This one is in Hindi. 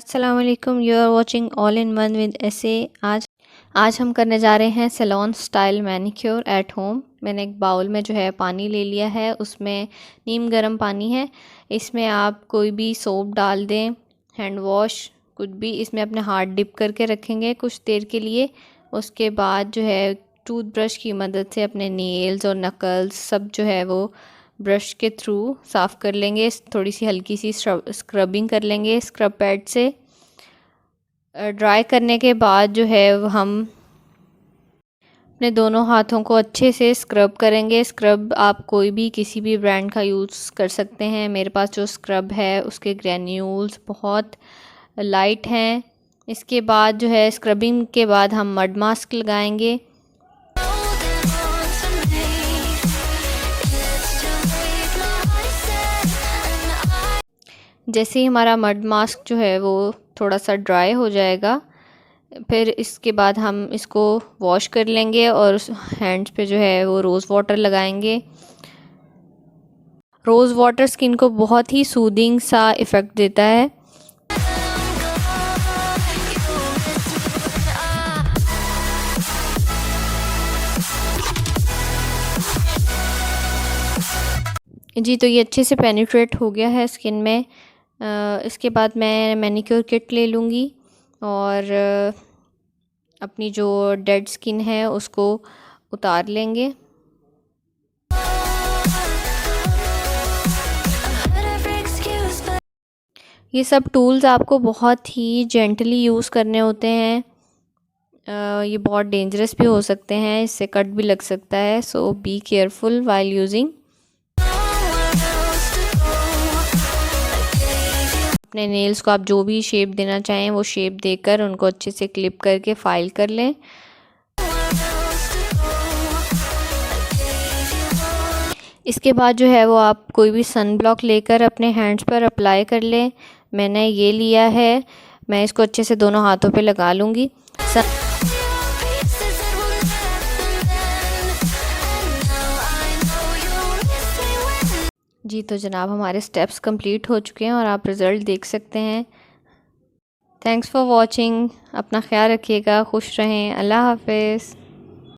अस्सलाम वालेकुम, you are watching all in one with एसे। आज हम करने जा रहे हैं salon style manicure at home. मैंने एक बाउल में जो है पानी ले लिया है, उसमें नीम गर्म पानी है। इसमें आप कोई भी सोप डाल दें, हैंड वॉश कुछ भी। इसमें अपने हाथ डिप करके रखेंगे कुछ देर के लिए। उसके बाद जो है टूथब्रश की मदद से अपने नेल्स और नकल्स सब जो है वो ब्रश के थ्रू साफ़ कर लेंगे। थोड़ी सी हल्की सी स्क्रबिंग कर लेंगे स्क्रब पैड से। ड्राई करने के बाद जो है हम अपने दोनों हाथों को अच्छे से स्क्रब करेंगे। स्क्रब आप कोई भी किसी भी ब्रांड का यूज़ कर सकते हैं। मेरे पास जो स्क्रब है उसके ग्रैन्यूल्स बहुत लाइट हैं। इसके बाद जो है स्क्रबिंग के बाद हम मड मास्क लगाएंगे। जैसे ही हमारा मड मास्क जो है वो थोड़ा सा ड्राई हो जाएगा, फिर इसके बाद हम इसको वॉश कर लेंगे और उस हैंड्स पे जो है वो रोज़ वाटर लगाएंगे। रोज़ वाटर स्किन को बहुत ही सूदिंग सा इफ़ेक्ट देता है। जी, तो ये अच्छे से पेनिट्रेट हो गया है स्किन में। इसके बाद मैं मैनिक्योर किट ले लूँगी और अपनी जो डेड स्किन है उसको उतार लेंगे। ये सब टूल्स आपको बहुत ही जेंटली यूज़ करने होते हैं। ये बहुत डेंजरस भी हो सकते हैं, इससे कट भी लग सकता है, सो बी केयरफुल वाइल यूजिंग। अपने नेल्स को आप जो भी शेप देना चाहें वो शेप देकर उनको अच्छे से क्लिप करके फाइल कर लें। इसके बाद जो है वो आप कोई भी सन ब्लॉक लेकर अपने हैंड्स पर अप्लाई कर लें। मैंने ये लिया है, मैं इसको अच्छे से दोनों हाथों पे लगा लूँगी। जी, तो जनाब हमारे स्टेप्स कंप्लीट हो चुके हैं और आप रिज़ल्ट देख सकते हैं। Thanks for watching. अपना ख्याल रखिएगा, खुश रहें। अल्लाह हाफ़िज़।